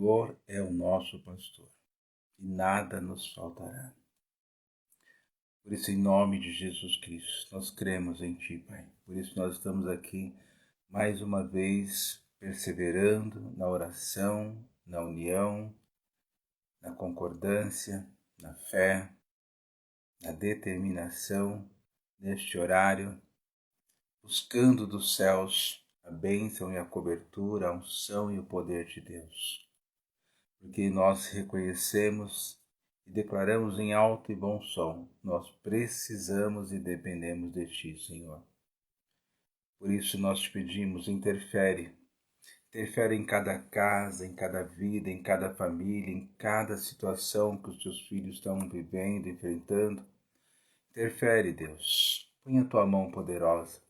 Senhor é o nosso pastor, e nada nos faltará. Por isso, em nome de Jesus Cristo, nós cremos em Ti, Pai. Por isso nós estamos aqui, mais uma vez, perseverando na oração, na união, na concordância, na fé, na determinação, neste horário, buscando dos céus a bênção e a cobertura, a unção e o poder de Deus. Porque nós reconhecemos e declaramos em alto e bom som, nós precisamos e dependemos de Ti, Senhor. Por isso nós te pedimos, interfere em cada casa, em cada vida, em cada família, em cada situação que os Teus filhos estão vivendo, enfrentando. Interfere, Deus, põe a Tua mão poderosa.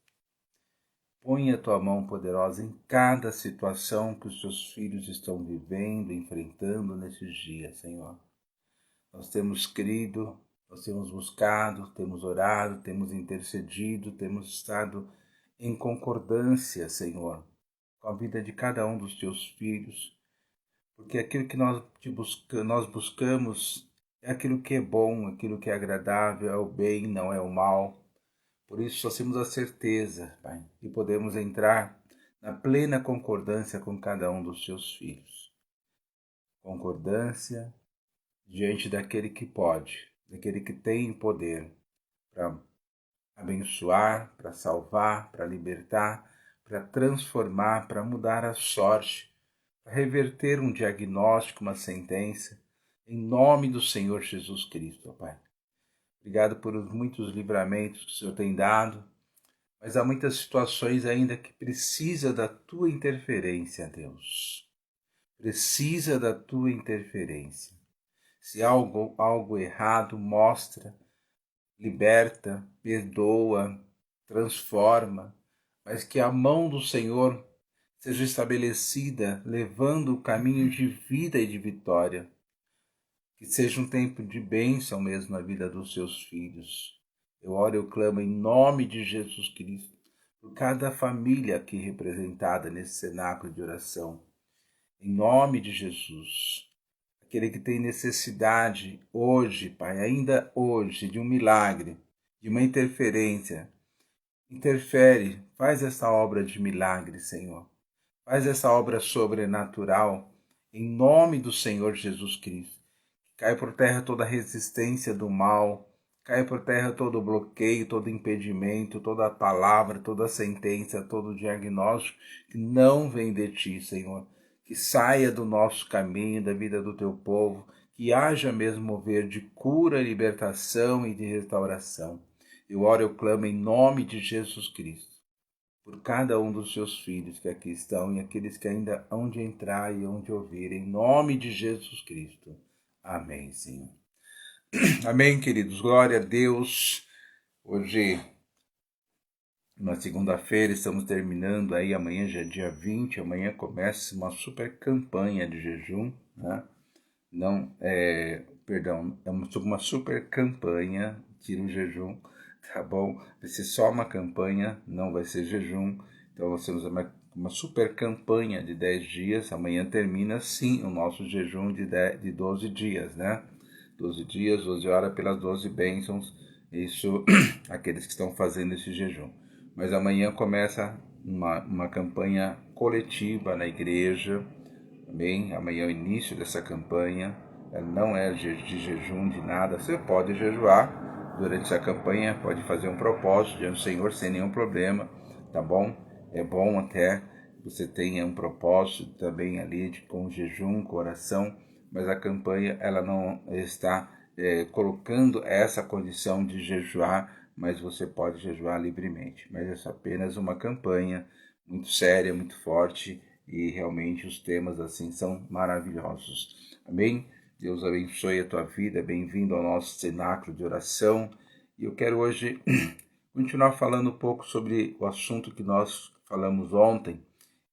Põe a Tua mão poderosa em cada situação que os Teus filhos estão vivendo, enfrentando nesses dias, Senhor. Nós temos crido, nós temos buscado, temos orado, temos intercedido, temos estado em concordância, Senhor, com a vida de cada um dos Teus filhos, porque aquilo que nós buscamos é aquilo que é bom, aquilo que é agradável, é o bem, não é o mal. Por isso, nós temos a certeza, Pai, que podemos entrar na plena concordância com cada um dos Teus filhos. Concordância diante daquele que pode, daquele que tem poder para abençoar, para salvar, para libertar, para transformar, para mudar a sorte, para reverter um diagnóstico, uma sentença, em nome do Senhor Jesus Cristo, Pai. Obrigado por muitos livramentos que o Senhor tem dado, mas há muitas situações ainda que precisa da Tua interferência, Deus. Precisa da Tua interferência. Se há algo errado, mostra, liberta, perdoa, transforma, mas que a mão do Senhor seja estabelecida, levando o caminho de vida e de vitória. Que seja um tempo de bênção mesmo na vida dos Seus filhos. Eu oro e eu clamo em nome de Jesus Cristo, por cada família aqui representada nesse cenáculo de oração. Em nome de Jesus. Aquele que tem necessidade hoje, Pai, ainda hoje, de um milagre, de uma interferência. Interfere, faz essa obra de milagre, Senhor. Faz essa obra sobrenatural, em nome do Senhor Jesus Cristo. Cai por terra toda a resistência do mal, cai por terra todo o bloqueio, todo o impedimento, toda a palavra, toda a sentença, todo o diagnóstico que não vem de Ti, Senhor. Que saia do nosso caminho, da vida do Teu povo, que haja mesmo mover de cura, libertação e de restauração. Eu oro, eu clamo em nome de Jesus Cristo, por cada um dos Seus filhos que aqui estão e aqueles que ainda hão de entrar e hão de ouvir, em nome de Jesus Cristo. Amém, Senhor. Amém, queridos. Glória a Deus. Hoje, na segunda-feira, estamos terminando aí, amanhã já é dia 20, amanhã começa uma super campanha de jejum, né? É uma super campanha, tira o jejum, tá bom? Vai ser só uma campanha, não vai ser jejum. Então nós temos uma super campanha de 10 dias, amanhã termina sim o nosso jejum de 12 dias, né? 12 dias, 12 horas pelas 12 bênçãos, isso aqueles que estão fazendo esse jejum. Mas amanhã começa uma campanha coletiva na igreja, também. Amanhã é o início dessa campanha, não é de jejum, de nada. Você pode jejuar durante essa campanha, pode fazer um propósito diante do Senhor sem nenhum problema, tá bom? É bom até que você tenha um propósito também ali com jejum, com oração, mas a campanha ela não está colocando essa condição de jejuar, mas você pode jejuar livremente. Mas é apenas uma campanha muito séria, muito forte, e realmente os temas assim são maravilhosos. Amém? Deus abençoe a tua vida, bem-vindo ao nosso cenáculo de oração. E eu quero hoje continuar falando um pouco sobre o assunto que nós falamos ontem.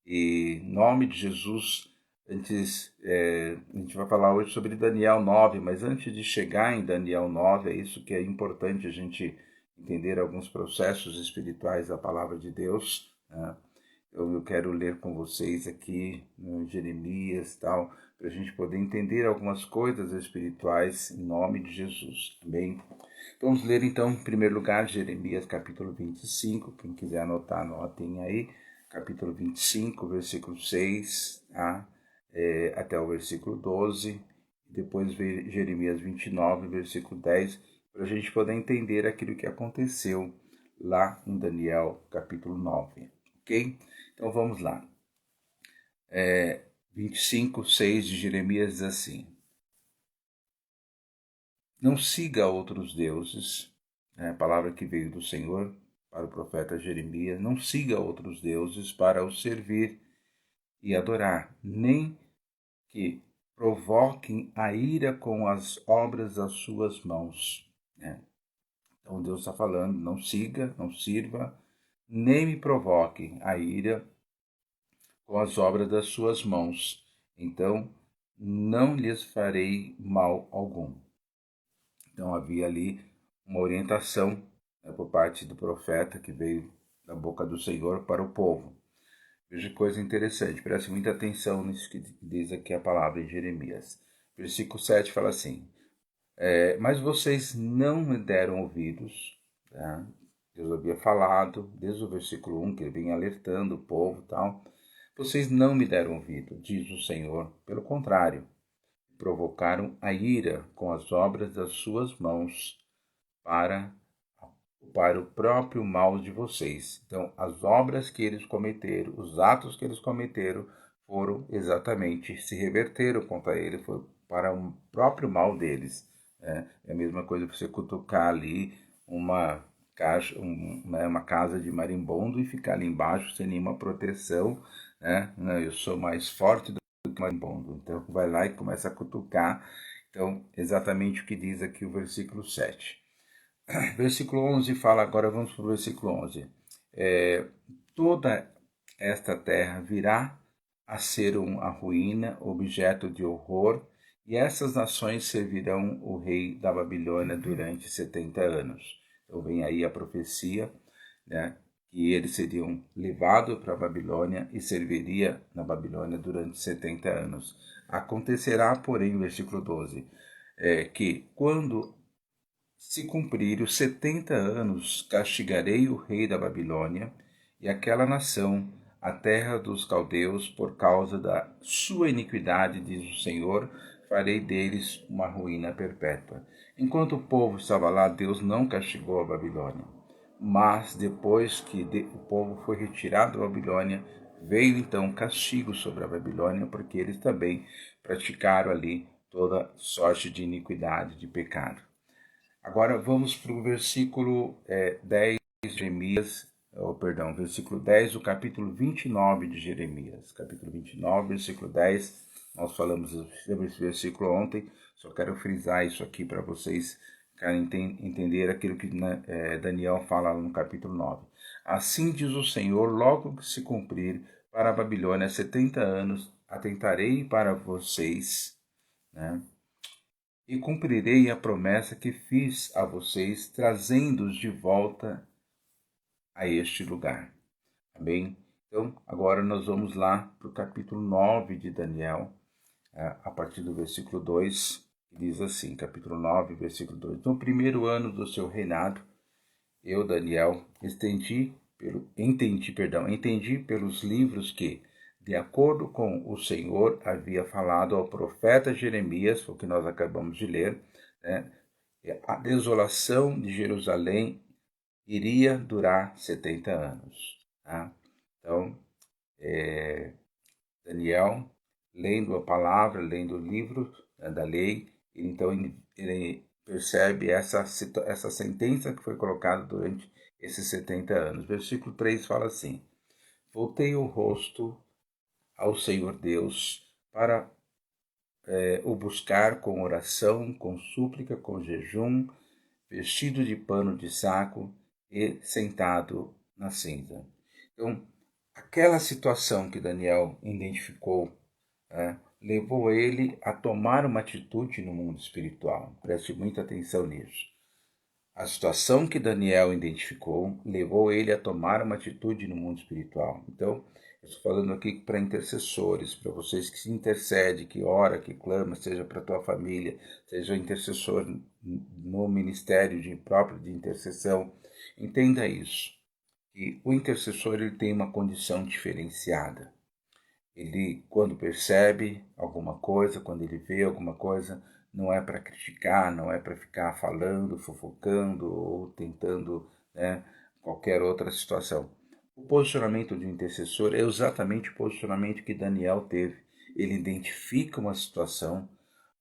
E em nome de Jesus, a gente vai falar hoje sobre Daniel 9, mas antes de chegar em Daniel 9, é isso que é importante a gente entender alguns processos espirituais da palavra de Deus, né? Eu quero ler com vocês aqui, Jeremias e tal, para a gente poder entender algumas coisas espirituais em nome de Jesus. Amém? Vamos ler então, em primeiro lugar, Jeremias capítulo 25. Quem quiser anotar, anotem aí. Capítulo 25, versículo 6 até o versículo 12. Depois Jeremias 29, versículo 10, para a gente poder entender aquilo que aconteceu lá em Daniel capítulo 9. Ok? Então vamos lá. 25, 6 de Jeremias diz assim: Não siga outros deuses, a palavra que veio do Senhor para o profeta Jeremias, não siga outros deuses para os servir e adorar, nem que provoquem a ira com as obras das suas mãos. Então Deus está falando, não siga, não sirva, nem me provoque a ira com as obras das suas mãos. Então não lhes farei mal algum. Então havia ali uma orientação, por parte do profeta que veio da boca do Senhor para o povo. Veja que coisa interessante, preste muita atenção nisso que diz aqui a palavra em Jeremias. Versículo 7 fala assim: Mas vocês não me deram ouvidos. Tá? Deus havia falado, desde o versículo 1, que ele vinha alertando o povo e tal. Vocês não me deram ouvido, diz o Senhor. Pelo contrário, provocaram a ira com as obras das suas mãos para o próprio mal de vocês. Então, as obras que eles cometeram, os atos que eles cometeram, foram exatamente, se reverteram contra ele, foi para o próprio mal deles. É a mesma coisa que você cutucar ali uma casa de marimbondo e ficar ali embaixo sem nenhuma proteção. Não, eu sou mais forte do que marimbondo. Então, vai lá e começa a cutucar. Então, exatamente o que diz aqui o versículo 7. Versículo 11 fala, agora vamos para o versículo 11. Toda esta terra virá a ser uma ruína, objeto de horror, e essas nações servirão o rei da Babilônia durante 70 anos. Então vem aí a profecia, que eles seriam levados para a Babilônia e serviria na Babilônia durante 70 anos. Acontecerá, porém, versículo 12, que quando se cumprir os 70 anos, castigarei o rei da Babilônia e aquela nação, a terra dos caldeus, por causa da sua iniquidade, diz o Senhor, farei deles uma ruína perpétua. Enquanto o povo estava lá, Deus não castigou a Babilônia. Mas depois que o povo foi retirado da Babilônia, veio então castigo sobre a Babilônia, porque eles também praticaram ali toda sorte de iniquidade, de pecado. Agora vamos para o versículo 10 de Jeremias, versículo 10 do capítulo 29 de Jeremias. Capítulo 29, versículo 10, nós falamos sobre esse versículo ontem, só quero frisar isso aqui para vocês entender aquilo que Daniel fala no capítulo 9. Assim diz o Senhor, logo que se cumprir para a Babilônia 70 anos, atentarei para vocês, e cumprirei a promessa que fiz a vocês, trazendo-os de volta a este lugar. Amém? Então, agora nós vamos lá para o capítulo 9 de Daniel, a partir do versículo 2, que diz assim, capítulo 9, versículo 2. No primeiro ano do seu reinado, eu, Daniel, entendi pelos livros que, de acordo com o Senhor havia falado ao profeta Jeremias, o que nós acabamos de ler, a desolação de Jerusalém iria durar 70 anos. Tá? Então, Daniel, lendo a palavra, lendo o livro da lei, então ele percebe essa sentença que foi colocada durante esses 70 anos. Versículo 3 fala assim: Voltei o rosto ao Senhor Deus para o buscar com oração, com súplica, com jejum, vestido de pano de saco e sentado na cinza. Então, aquela situação que Daniel identificou levou ele a tomar uma atitude no mundo espiritual. Preste muita atenção nisso. A situação que Daniel identificou levou ele a tomar uma atitude no mundo espiritual. Então, Estou falando aqui para intercessores, para vocês que se intercedem, que ora, que clama, seja para a tua família, seja intercessor no ministério próprio de intercessão. Entenda isso, que o intercessor ele tem uma condição diferenciada. Ele, quando percebe alguma coisa, quando ele vê alguma coisa, não é para criticar, não é para ficar falando, fofocando ou tentando, né, qualquer outra situação. O posicionamento de um intercessor é exatamente o posicionamento que Daniel teve. Ele identifica uma situação.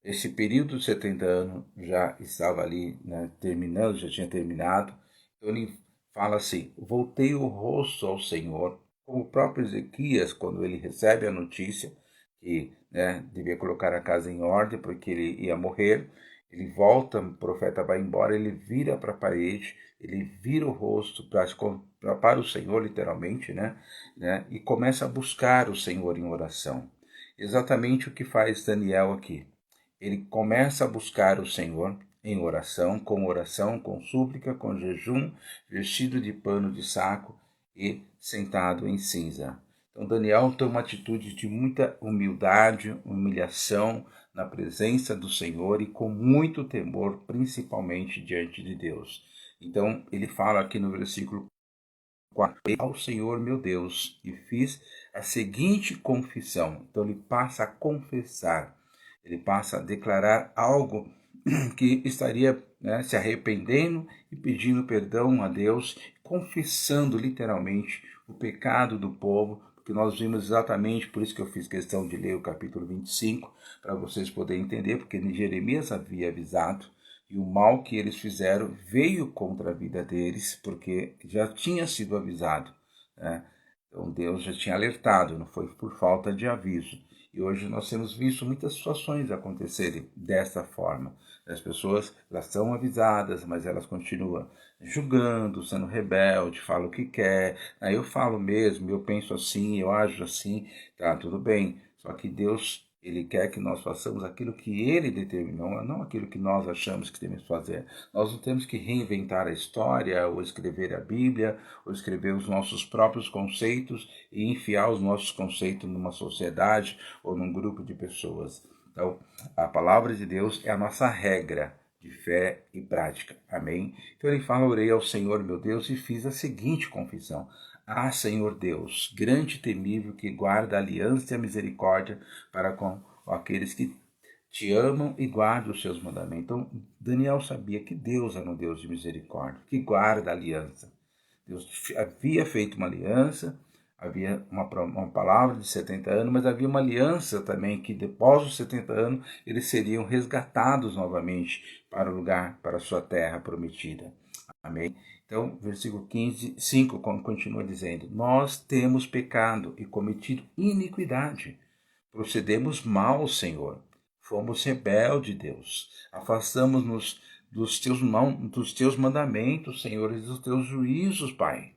Esse período de 70 anos já estava ali, né, terminando, já tinha terminado. Então ele fala assim: voltei o rosto ao Senhor, como o próprio Ezequias, quando ele recebe a notícia que, né, devia colocar a casa em ordem porque ele ia morrer. Ele volta, o profeta vai embora, ele vira para a parede, ele vira o rosto para o Senhor, literalmente, né, e começa a buscar o Senhor em oração. Exatamente o que faz Daniel aqui. Ele começa a buscar o Senhor em oração, com súplica, com jejum, vestido de pano de saco e sentado em cinza. Então Daniel tem uma atitude de muita humildade, humilhação na presença do Senhor e com muito temor, principalmente diante de Deus. Então ele fala aqui no versículo 4, ao Senhor meu Deus, e fiz a seguinte confissão. Então ele passa a confessar, ele passa a declarar algo que estaria, né, se arrependendo e pedindo perdão a Deus, confessando literalmente o pecado do povo, porque nós vimos exatamente, por isso que eu fiz questão de ler o capítulo 25, para vocês poderem entender, porque Jeremias havia avisado, e o mal que eles fizeram veio contra a vida deles, porque já tinha sido avisado, né? Então Deus já tinha alertado, não foi por falta de aviso. E hoje nós temos visto muitas situações acontecerem dessa forma. As pessoas, elas são avisadas, mas elas continuam julgando, sendo rebelde, falam o que quer. Aí eu falo mesmo, eu penso assim, eu ajo assim, tá, tudo bem. Só que Deus, ele quer que nós façamos aquilo que ele determinou, não aquilo que nós achamos que temos que fazer. Nós não temos que reinventar a história, ou escrever a Bíblia, ou escrever os nossos próprios conceitos e enfiar os nossos conceitos numa sociedade ou num grupo de pessoas. Então, a palavra de Deus é a nossa regra de fé e prática. Amém? Então ele fala: orei ao Senhor meu Deus e fiz a seguinte confissão: ah, Senhor Deus, grande e temível, que guarda a aliança e a misericórdia para com aqueles que te amam e guardam os seus mandamentos. Então, Daniel sabia que Deus era um Deus de misericórdia, que guarda a aliança. Deus havia feito uma aliança, havia uma palavra de 70 anos, mas havia uma aliança também que, depois dos 70 anos, eles seriam resgatados novamente para o lugar, para a sua terra prometida. Amém? Então, versículo 15, 5 continua dizendo: nós temos pecado e cometido iniquidade. Procedemos mal, Senhor. Fomos rebeldes, Deus. Afastamos-nos dos teus mandamentos, Senhor, e dos teus juízos, Pai.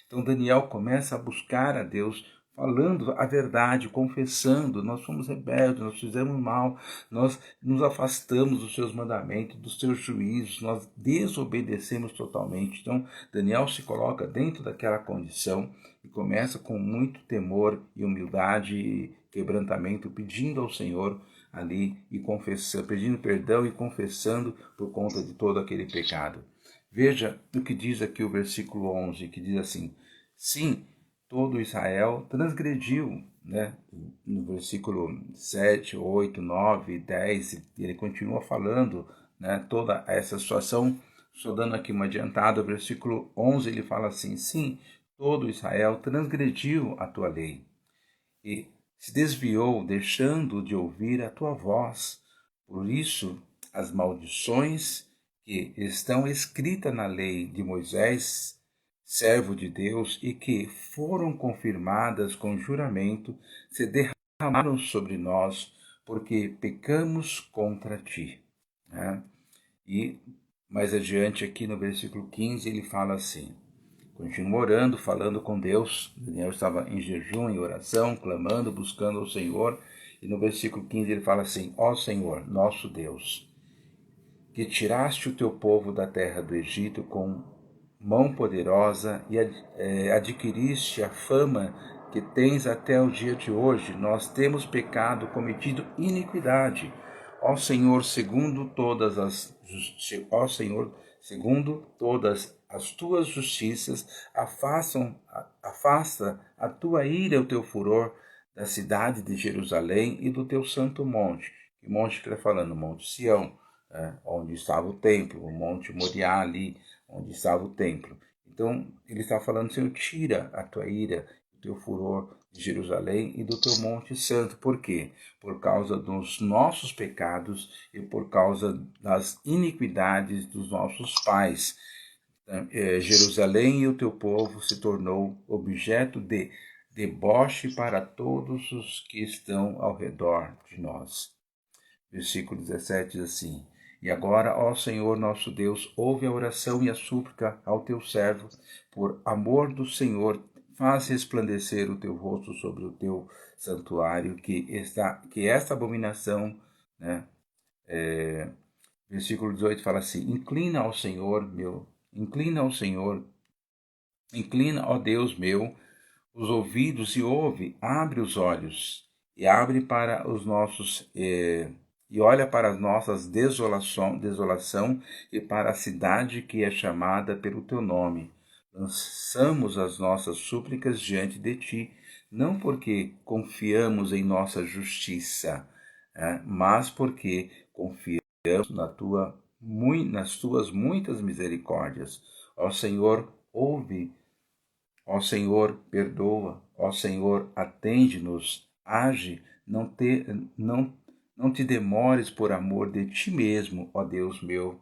Então Daniel começa a buscar a Deus, falando a verdade, confessando: nós fomos rebeldes, nós fizemos mal, nós nos afastamos dos seus mandamentos, dos teus juízos, nós desobedecemos totalmente. Então Daniel se coloca dentro daquela condição e começa com muito temor e humildade e quebrantamento, pedindo ao Senhor ali e confessando, pedindo perdão e confessando por conta de todo aquele pecado. Veja o que diz aqui o versículo 11, que diz assim: sim, todo Israel transgrediu, né? No versículo 7, 8, 9, 10, ele continua falando, né, toda essa situação. Estou dando aqui uma adiantada, o versículo 11 ele fala assim: sim, todo Israel transgrediu a tua lei e se desviou, deixando de ouvir a tua voz. Por isso, as maldições que estão escritas na lei de Moisés, servo de Deus, e que foram confirmadas com juramento, se derramaram sobre nós, porque pecamos contra ti. Né? E mais adiante, aqui no versículo 15, ele fala assim: continua orando, falando com Deus. Daniel estava em jejum, em oração, clamando, buscando ao Senhor. E no versículo 15 ele fala assim: ó Senhor, nosso Deus, que tiraste o teu povo da terra do Egito com mão poderosa e adquiriste a fama que tens até o dia de hoje, nós temos pecado, cometido iniquidade. Ó Senhor, segundo todas as tuas justiças, afasta a tua ira e o teu furor da cidade de Jerusalém e do teu santo monte. Que monte que ele está falando? Monte Sião, onde estava o templo, o monte Moriá ali, onde estava o templo. Então, ele está falando, Senhor, tira a tua ira, o teu furor de Jerusalém e do teu monte santo. Por quê? Por causa dos nossos pecados e por causa das iniquidades dos nossos pais. Jerusalém e o teu povo se tornou objeto de deboche para todos os que estão ao redor de nós. Versículo 17 diz assim: E agora, ó Senhor nosso Deus, ouve a oração e a súplica ao teu servo, por amor do Senhor, faz resplandecer o teu rosto sobre o teu santuário, que esta abominação, né? Versículo 18 fala assim: Inclina, ó Deus meu, os ouvidos e ouve, abre os olhos e abre para os nossos e olha para as nossas desolação e para a cidade que é chamada pelo teu nome. Lançamos as nossas súplicas diante de ti, não porque confiamos em nossa justiça, mas porque confiamos nas tuas muitas misericórdias. Ó Senhor, ouve. Ó Senhor, perdoa. Ó Senhor, atende-nos. Age, não te demores por amor de ti mesmo, ó Deus meu,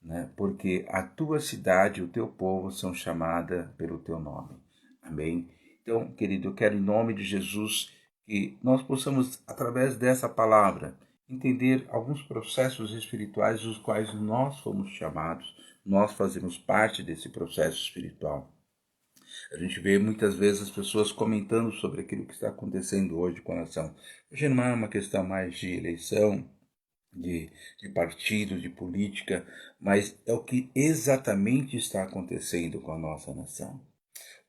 né? Porque a tua cidade e o teu povo são chamadas pelo teu nome. Amém? Então, querido, eu quero em nome de Jesus que nós possamos, através dessa palavra, entender alguns processos espirituais dos quais nós fomos chamados, nós fazemos parte desse processo espiritual. A gente vê muitas vezes as pessoas comentando sobre aquilo que está acontecendo hoje com a nação. Hoje não é uma questão mais de eleição, de partido, de política, mas é o que exatamente está acontecendo com a nossa nação.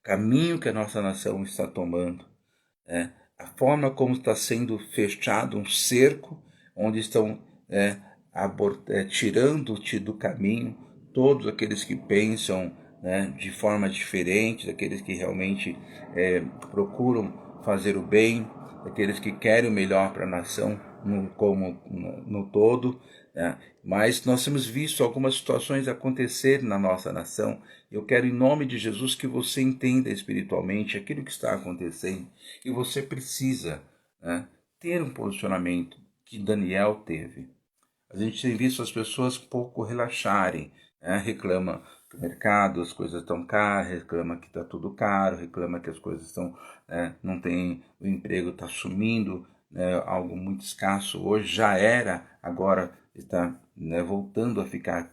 O caminho que a nossa nação está tomando, a forma como está sendo fechado um cerco, onde estão tirando-te do caminho todos aqueles que pensam de forma diferente, daqueles que realmente procuram fazer o bem, daqueles que querem o melhor para a nação no todo, mas nós temos visto algumas situações acontecer na nossa nação. Eu quero, em nome de Jesus, que você entenda espiritualmente aquilo que está acontecendo, e você precisa ter um posicionamento que Daniel teve. A gente tem visto as pessoas pouco relaxarem, reclama que o mercado, as coisas estão caras, reclama que está tudo caro, reclama que as coisas estão, não tem, o emprego está sumindo, algo muito escasso hoje, já era, agora está voltando a ficar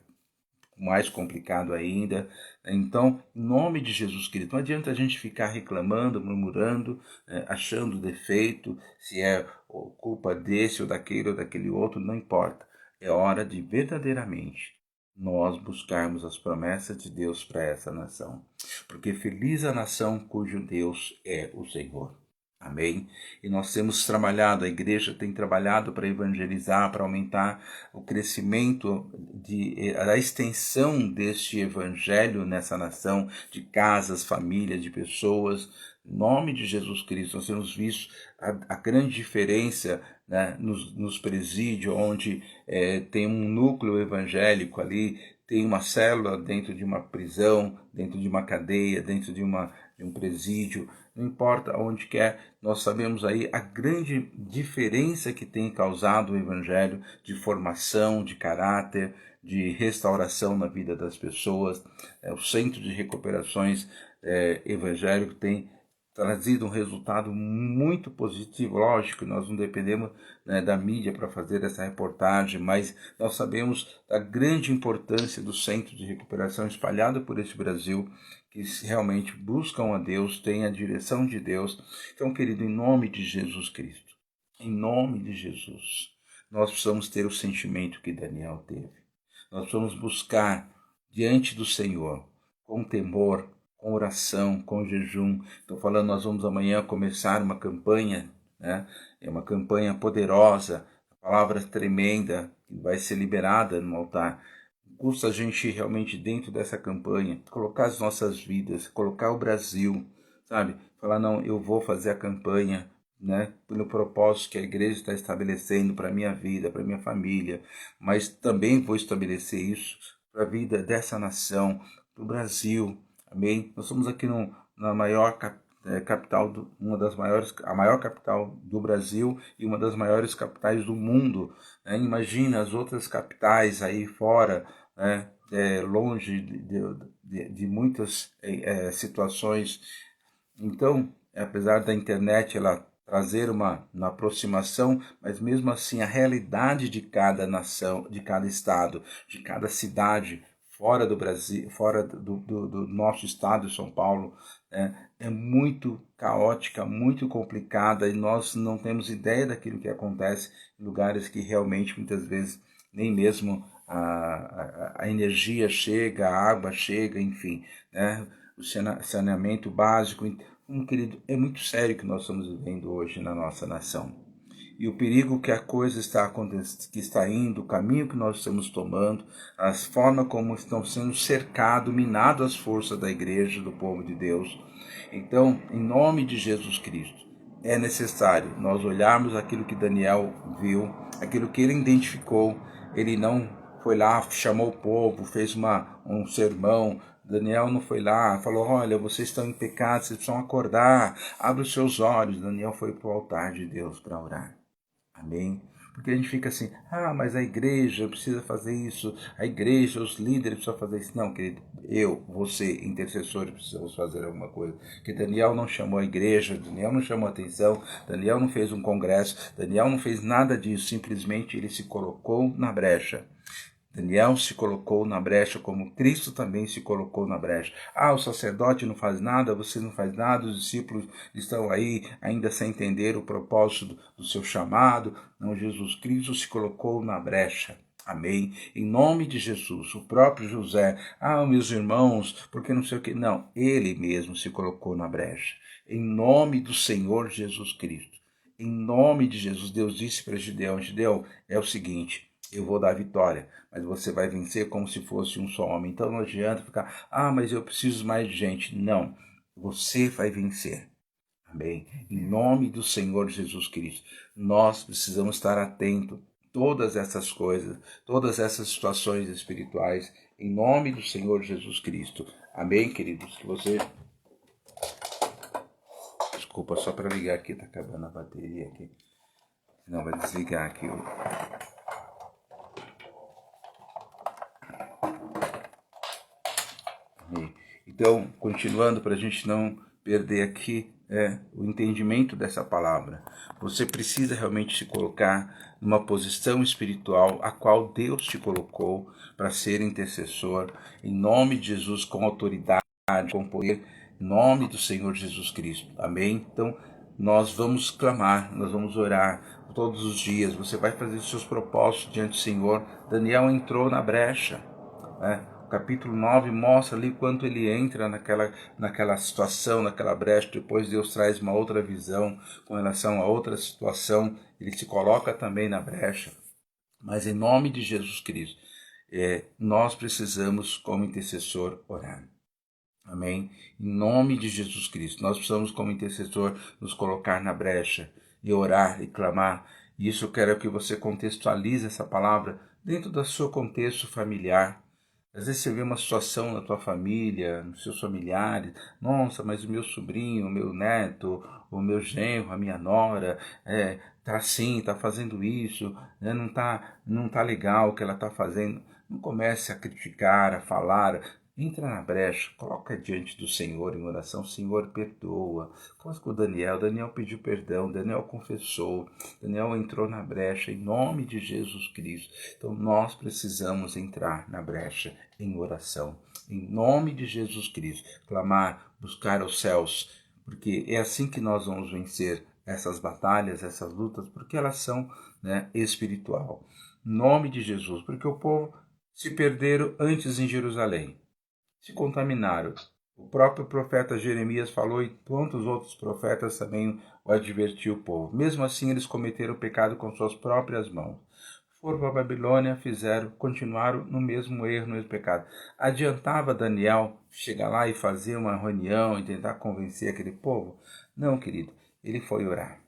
mais complicado ainda. Então, em nome de Jesus, querido, não adianta a gente ficar reclamando, murmurando, achando defeito, se é culpa desse ou daquele outro, não importa. É hora de verdadeiramente nós buscarmos as promessas de Deus para essa nação. Porque feliz a nação cujo Deus é o Senhor. Amém? E nós temos trabalhado, a igreja tem trabalhado para evangelizar, para aumentar o crescimento, a extensão deste evangelho nessa nação, de casas, famílias, de pessoas. Em nome de Jesus Cristo, nós temos visto a grande diferença nos presídios, onde tem um núcleo evangélico ali, tem uma célula dentro de uma prisão, dentro de uma cadeia, dentro de um presídio. Não importa onde quer, nós sabemos aí a grande diferença que tem causado o evangelho de formação, de caráter, de restauração na vida das pessoas. O Centro de Recuperações Evangélico tem trazido um resultado muito positivo. Lógico, nós não dependemos da mídia para fazer essa reportagem, mas nós sabemos da grande importância do Centro de Recuperação espalhado por esse Brasil, que realmente buscam a Deus, têm a direção de Deus. Então, querido, em nome de Jesus Cristo, em nome de Jesus, nós precisamos ter o sentimento que Daniel teve. Nós precisamos buscar diante do Senhor, com temor, com oração, com jejum. Estou falando, nós vamos amanhã começar uma campanha, né? É uma campanha poderosa, palavra tremenda, que vai ser liberada no altar. Custa a gente realmente dentro dessa campanha, colocar as nossas vidas, colocar o Brasil, sabe? Falar, não, eu vou fazer a campanha, né? Pelo propósito que a igreja está estabelecendo para a minha vida, para a minha família, mas também vou estabelecer isso para a vida dessa nação, para o Brasil, amém? Nós estamos aqui na maior capital, uma das maiores, a maior capital do Brasil e uma das maiores capitais do mundo, né? Imagina as outras capitais aí fora, né? Longe de muitas situações. Então, apesar da internet ela trazer uma aproximação, mas mesmo assim a realidade de cada nação, de cada estado, de cada cidade fora do Brasil, fora do nosso estado de São Paulo, é muito caótica, muito complicada e nós não temos ideia daquilo que acontece em lugares que realmente muitas vezes nem mesmo a energia chega, a água chega, enfim, né? O saneamento básico. Querido, é muito sério que nós estamos vivendo hoje na nossa nação. E o perigo que a coisa está acontecendo, que está indo, o caminho que nós estamos tomando, a forma como estão sendo cercados, minadas as forças da igreja, do povo de Deus. Então, em nome de Jesus Cristo, é necessário nós olharmos aquilo que Daniel viu, aquilo que ele identificou. Ele não foi lá, chamou o povo, fez um sermão. Daniel não foi lá, falou, olha, vocês estão em pecado, vocês precisam acordar, abre os seus olhos. Daniel foi para o altar de Deus para orar. Amém? Porque a gente fica assim, mas a igreja precisa fazer isso, a igreja, os líderes precisam fazer isso. Não, querido, você, intercessores, precisamos fazer alguma coisa. Porque Daniel não chamou a igreja, Daniel não chamou a atenção, Daniel não fez um congresso, Daniel não fez nada disso, simplesmente ele se colocou na brecha. Daniel se colocou na brecha como Cristo também se colocou na brecha. O sacerdote não faz nada, você não faz nada, os discípulos estão aí ainda sem entender o propósito do seu chamado. Não, Jesus Cristo se colocou na brecha. Amém? Em nome de Jesus, o próprio José, meus irmãos, porque não sei o que. Não, ele mesmo se colocou na brecha. Em nome do Senhor Jesus Cristo. Em nome de Jesus, Deus disse para Gideão, Gideão, é o seguinte, eu vou dar a vitória, mas você vai vencer como se fosse um só homem. Então não adianta ficar, mas eu preciso mais de gente. Não, você vai vencer. Amém? Em nome do Senhor Jesus Cristo. Nós precisamos estar atentos a todas essas coisas, todas essas situações espirituais, em nome do Senhor Jesus Cristo. Amém, queridos? Que você... Desculpa, só para ligar aqui, tá acabando a bateria aqui. Não, vai desligar aqui o... Então, continuando, para a gente não perder aqui o entendimento dessa palavra, você precisa realmente se colocar numa posição espiritual a qual Deus te colocou para ser intercessor, em nome de Jesus, com autoridade, com poder, em nome do Senhor Jesus Cristo. Amém? Então, nós vamos clamar, nós vamos orar todos os dias, você vai fazer os seus propósitos diante do Senhor. Daniel entrou na brecha, capítulo 9 mostra ali quanto ele entra naquela situação, naquela brecha. Depois Deus traz uma outra visão com relação a outra situação. Ele se coloca também na brecha. Mas em nome de Jesus Cristo, nós precisamos, como intercessor, orar. Amém? Em nome de Jesus Cristo, nós precisamos, como intercessor, nos colocar na brecha e orar e clamar. E isso eu quero que você contextualize essa palavra dentro do seu contexto familiar. Às vezes você vê uma situação na tua família, nos seus familiares, nossa, mas o meu sobrinho, o meu neto, o meu genro, a minha nora, tá assim, tá fazendo isso, né? não tá legal o que ela tá fazendo. Não comece a criticar, a falar. Entra na brecha, coloca diante do Senhor em oração, Senhor, perdoa. Como com Daniel pediu perdão, Daniel confessou, Daniel entrou na brecha em nome de Jesus Cristo. Então nós precisamos entrar na brecha em oração, em nome de Jesus Cristo, clamar, buscar os céus, porque é assim que nós vamos vencer essas batalhas, essas lutas, porque elas são espiritual. Em nome de Jesus, porque o povo se perderam antes em Jerusalém. Se contaminaram. O próprio profeta Jeremias falou e quantos outros profetas também o advertiu o povo. Mesmo assim, eles cometeram o pecado com suas próprias mãos. Foram para a Babilônia, continuaram no mesmo erro, no mesmo pecado. Adiantava Daniel chegar lá e fazer uma reunião e tentar convencer aquele povo? Não, querido. Ele foi orar.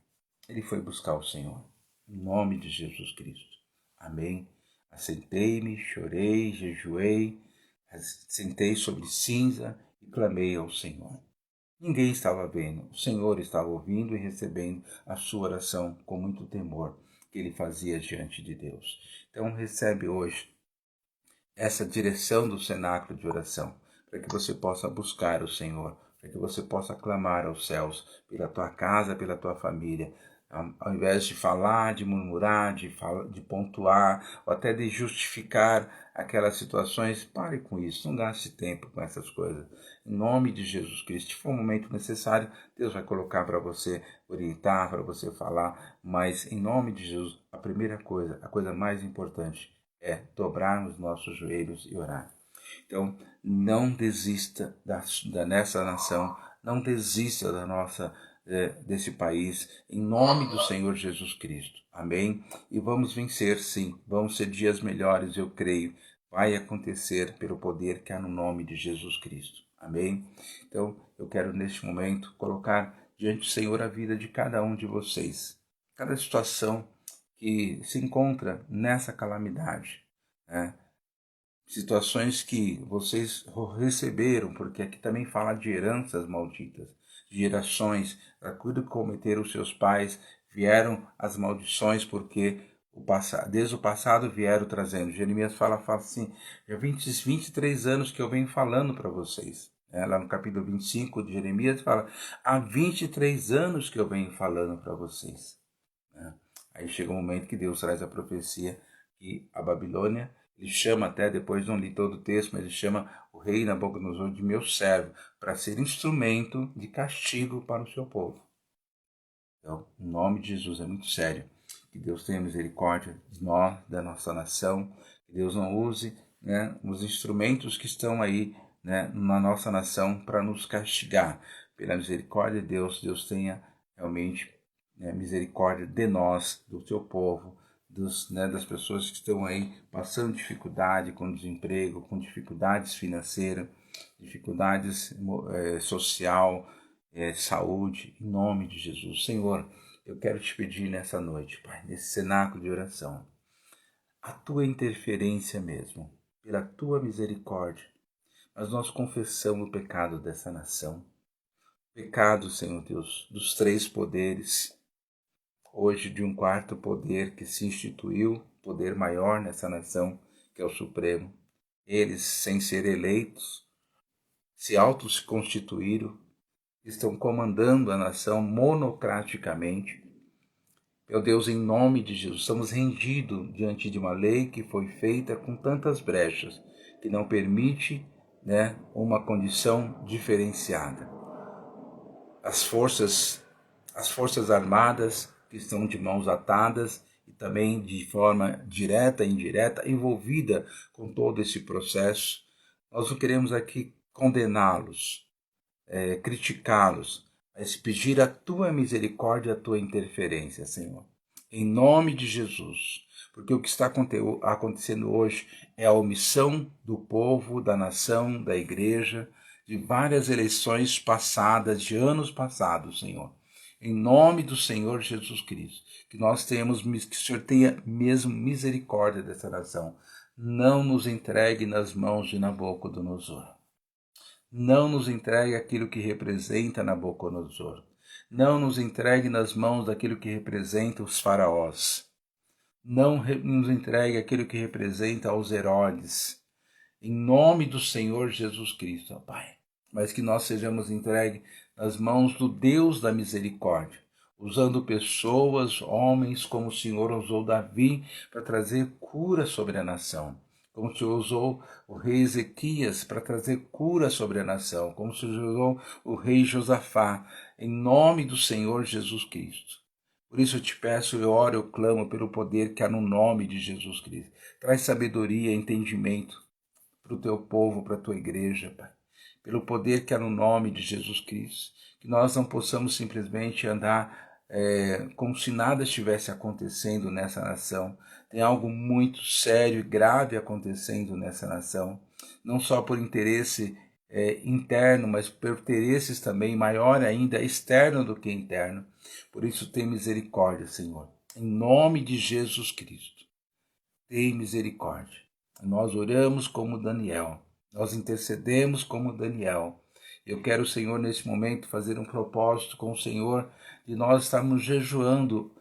Ele foi buscar o Senhor. Em nome de Jesus Cristo. Amém. Assentei-me, chorei, jejuei, sentei sobre cinza e clamei ao Senhor. Ninguém estava vendo, o Senhor estava ouvindo e recebendo a sua oração com muito temor que ele fazia diante de Deus. Então recebe hoje essa direção do cenáculo de oração, para que você possa buscar o Senhor, para que você possa clamar aos céus pela tua casa, pela tua família, ao invés de falar, de murmurar, de pontuar, ou até de justificar aquelas situações. Pare com isso, não gaste tempo com essas coisas. Em nome de Jesus Cristo, se for um momento necessário, Deus vai colocar para você orientar, para você falar, mas em nome de Jesus, a primeira coisa, a coisa mais importante é dobrar os nossos joelhos e orar. Então, não desista nessa nação, não desista desse país, em nome do Senhor Jesus Cristo. Amém? E vamos vencer, sim. Vão ser dias melhores, eu creio. Vai acontecer pelo poder que há no nome de Jesus Cristo. Amém? Então, eu quero neste momento colocar diante do Senhor a vida de cada um de vocês. Cada situação que se encontra nessa calamidade, né? Situações que vocês receberam, porque aqui também fala de heranças malditas, de gerações, tudo que cometeram os seus pais, vieram as maldições, porque desde o passado vieram trazendo. Jeremias fala assim, já 23 anos que eu venho falando para vocês. Lá no capítulo 25 de Jeremias fala, há 23 anos que eu venho falando para vocês. Aí chega um momento que Deus traz a profecia que a Babilônia, ele chama até, depois não li todo o texto, mas ele chama o rei Nabucodonosor de meu servo, para ser instrumento de castigo para o seu povo. Então, em nome de Jesus, é muito sério. Que Deus tenha misericórdia de nós, da nossa nação, que Deus não use, né, os instrumentos que estão aí, né, na nossa nação para nos castigar. Pela misericórdia de Deus, Deus tenha realmente, né, misericórdia de nós, do seu povo, das pessoas que estão aí passando dificuldade com desemprego, com dificuldades financeiras, dificuldades social, saúde, em nome de Jesus. Senhor, eu quero te pedir nessa noite, Pai, nesse cenáculo de oração, a tua interferência mesmo, pela tua misericórdia. Mas nós confessamos o pecado dessa nação, pecado, Senhor Deus, dos três poderes, hoje de um quarto poder que se instituiu, poder maior nessa nação, que é o Supremo. Eles, sem ser eleitos, se constituíram, estão comandando a nação monocraticamente. Meu Deus, em nome de Jesus, estamos rendidos diante de uma lei que foi feita com tantas brechas, que não permite, né, uma condição diferenciada. As forças armadas que estão de mãos atadas e também de forma direta e indireta envolvida com todo esse processo. Nós não queremos aqui condená-los, criticá-los, mas pedir a tua misericórdia, a tua interferência, Senhor. Em nome de Jesus. Porque o que está acontecendo hoje é a omissão do povo, da nação, da igreja, de várias eleições passadas, de anos passados, Senhor. Em nome do Senhor Jesus Cristo, que que o Senhor tenha mesmo misericórdia dessa nação. Não nos entregue nas mãos de Nabucodonosor. Não nos entregue aquilo que representa Nabucodonosor. Não nos entregue nas mãos daquilo que representa os faraós. Não nos entregue aquilo que representa os Herodes. Em nome do Senhor Jesus Cristo, ó Pai. Mas que nós sejamos entregues nas mãos do Deus da misericórdia, usando pessoas, homens, como o Senhor usou Davi para trazer cura sobre a nação, como o Senhor usou o rei Ezequias para trazer cura sobre a nação, como o Senhor usou o rei Josafá, em nome do Senhor Jesus Cristo. Por isso eu te peço, eu oro, eu clamo pelo poder que há no nome de Jesus Cristo. Traz sabedoria, entendimento para o teu povo, para a tua igreja, Pai. pelo poder que há no nome de Jesus Cristo, que nós não possamos simplesmente andar como se nada estivesse acontecendo nessa nação. Tem algo muito sério e grave acontecendo nessa nação, não só por interesse interno, mas por interesses também maior ainda externo do que interno. Por isso tem misericórdia, Senhor, em nome de Jesus Cristo. Tem misericórdia. Nós oramos como Daniel, nós intercedemos como Daniel. Eu quero, Senhor, nesse momento fazer um propósito com o Senhor de nós estarmos jejuando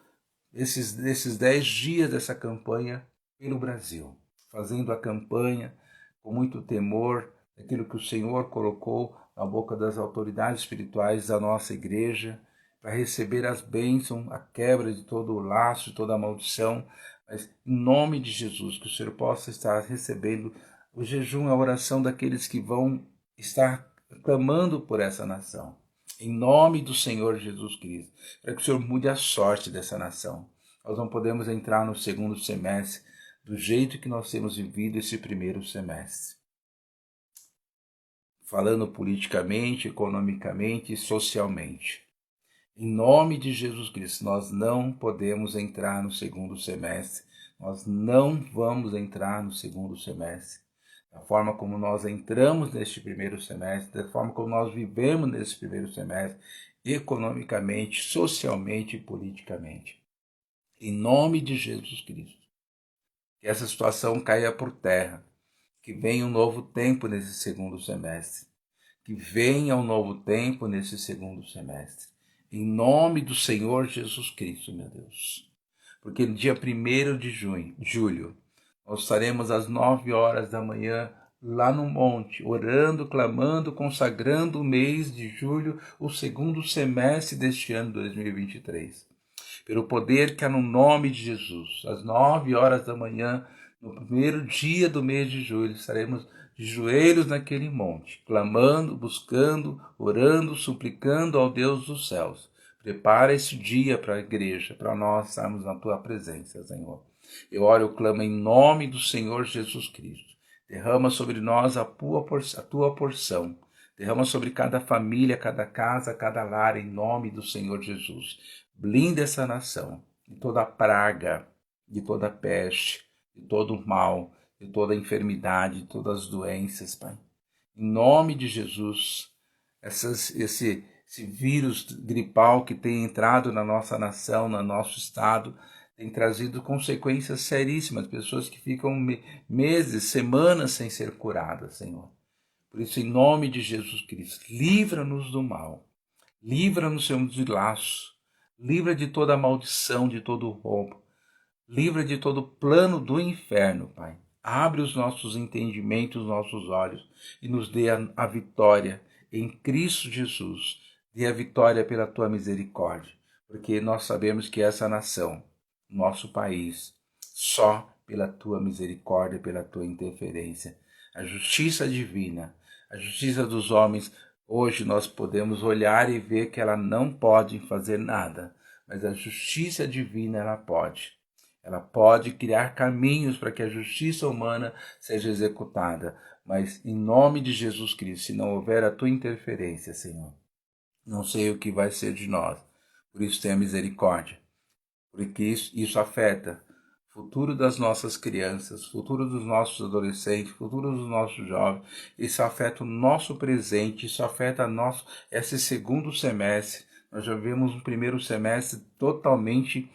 esses 10 dias dessa campanha pelo Brasil, fazendo a campanha com muito temor, aquilo que o Senhor colocou na boca das autoridades espirituais da nossa igreja, para receber as bênçãos, a quebra de todo o laço, de toda a maldição, mas em nome de Jesus, que o Senhor possa estar recebendo o jejum, a oração daqueles que vão estar clamando por essa nação. Em nome do Senhor Jesus Cristo, para que o Senhor mude a sorte dessa nação. Nós não podemos entrar no segundo semestre do jeito que nós temos vivido esse primeiro semestre. Falando politicamente, economicamente e socialmente. Em nome de Jesus Cristo, nós não podemos entrar no segundo semestre. Nós não vamos entrar no segundo semestre. Da forma como nós entramos neste primeiro semestre, da forma como nós vivemos nesse primeiro semestre, economicamente, socialmente e politicamente. Em nome de Jesus Cristo. Que essa situação caia por terra. Que venha um novo tempo nesse segundo semestre. Que venha um novo tempo nesse segundo semestre. Em nome do Senhor Jesus Cristo, meu Deus. Porque no dia 1º de julho, nós estaremos às 9 horas da manhã lá no monte, orando, clamando, consagrando o mês de julho, o segundo semestre deste ano 2023. Pelo poder que há no nome de Jesus, às 9 horas da manhã, no primeiro dia do mês de julho, estaremos de joelhos naquele monte, clamando, buscando, orando, suplicando ao Deus dos céus. Prepara esse dia para a igreja, para nós estarmos na tua presença, Senhor. Eu oro, eu clamo em nome do Senhor Jesus Cristo. Derrama sobre nós a tua porção. Derrama sobre cada família, cada casa, cada lar, em nome do Senhor Jesus. Blinda essa nação de toda praga, de toda peste, de todo mal, de toda enfermidade, de todas as doenças, Pai. Em nome de Jesus, esse vírus gripal que tem entrado na nossa nação, no nosso estado, tem trazido consequências seríssimas, pessoas que ficam meses, semanas sem ser curadas, Senhor. Por isso, em nome de Jesus Cristo, livra-nos do mal, livra-nos, Senhor, de laço, livra de toda a maldição, de todo o roubo, livra de todo o plano do inferno, Pai. Abre os nossos entendimentos, os nossos olhos e nos dê a vitória em Cristo Jesus. Dê a vitória pela tua misericórdia, porque nós sabemos que essa nação, nosso país, só pela tua misericórdia, pela tua interferência. A justiça divina, a justiça dos homens, hoje nós podemos olhar e ver que ela não pode fazer nada, mas a justiça divina ela pode. Ela pode criar caminhos para que a justiça humana seja executada, mas em nome de Jesus Cristo, se não houver a tua interferência, Senhor, não sei o que vai ser de nós. Por isso tenha misericórdia, porque isso afeta o futuro das nossas crianças, o futuro dos nossos adolescentes, o futuro dos nossos jovens. Isso afeta o nosso presente, isso afeta esse segundo semestre. Nós já vimos um primeiro semestre totalmente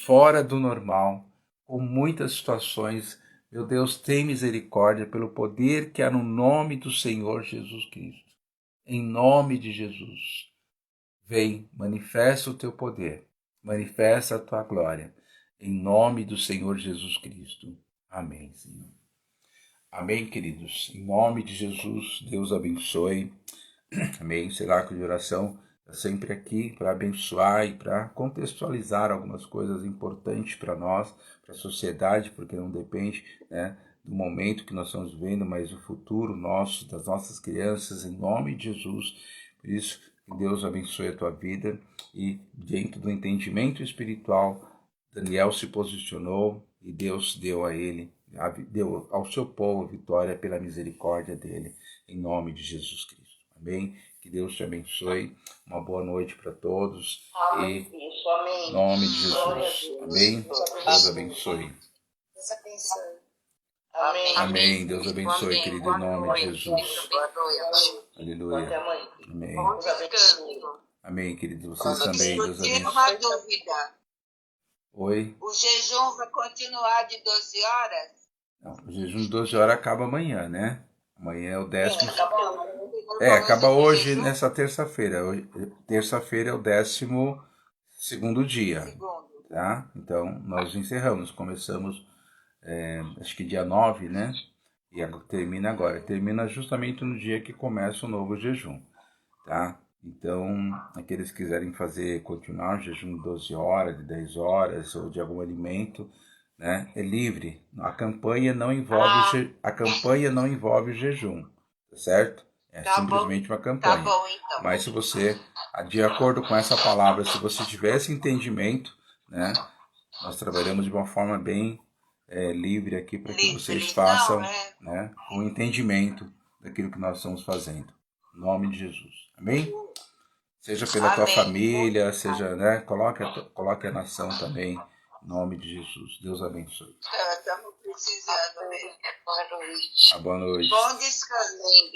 fora do normal, com muitas situações. Meu Deus, tem misericórdia pelo poder que há no nome do Senhor Jesus Cristo. Em nome de Jesus, vem, manifesta o teu poder, manifesta a tua glória, em nome do Senhor Jesus Cristo. Amém, Senhor. Amém, queridos. Em nome de Jesus, Deus abençoe. Amém. Cenáculo de oração está sempre aqui para abençoar e para contextualizar algumas coisas importantes para nós, para a sociedade, porque não depende, do momento que nós estamos vivendo, mas o futuro nosso, das nossas crianças, em nome de Jesus. Por isso, que Deus abençoe a tua vida e dentro do entendimento espiritual, Daniel se posicionou e Deus deu a ele deu ao seu povo vitória pela misericórdia dele, em nome de Jesus Cristo. Amém? Que Deus te abençoe. Uma boa noite para todos. Amém. Em nome de Jesus. Amém? Deus abençoe. Deus abençoe. Amém. Amém. Deus abençoe, Amém. querido, em nome de Jesus. Boa noite. Aleluia. Até amanhã. Amém. Bom descanso. Amém, queridos. Vocês também. Eu Deus tinha abençoe. uma dúvida. Oi? O jejum vai continuar de 12 horas? Não, o jejum de 12 horas acaba amanhã, né? Amanhã é o 10º. Acabou. Acaba hoje, nessa terça-feira. Terça-feira é o 12º dia, Segundo. tá? Então, nós encerramos. Começamos, acho que dia 9, né? E termina agora. Termina justamente no dia que começa o novo jejum, tá? Então, aqueles que quiserem continuar o jejum de 12 horas, de 10 horas, ou de algum alimento, né? É livre. A campanha não envolve, o jejum, tá certo? É Tá simplesmente bom. uma campanha. Tá bom, então. Mas se você, de acordo com essa palavra, se você tiver esse entendimento, né? Nós trabalhamos de uma forma bem livre aqui para que vocês façam, né? Com entendimento daquilo que nós estamos fazendo. Em nome de Jesus. Amém? Seja pela tua família, seja, né? Coloque a nação também. Em nome de Jesus. Deus abençoe. Estamos precisando mesmo. Boa noite. Boa noite. Bom descanso.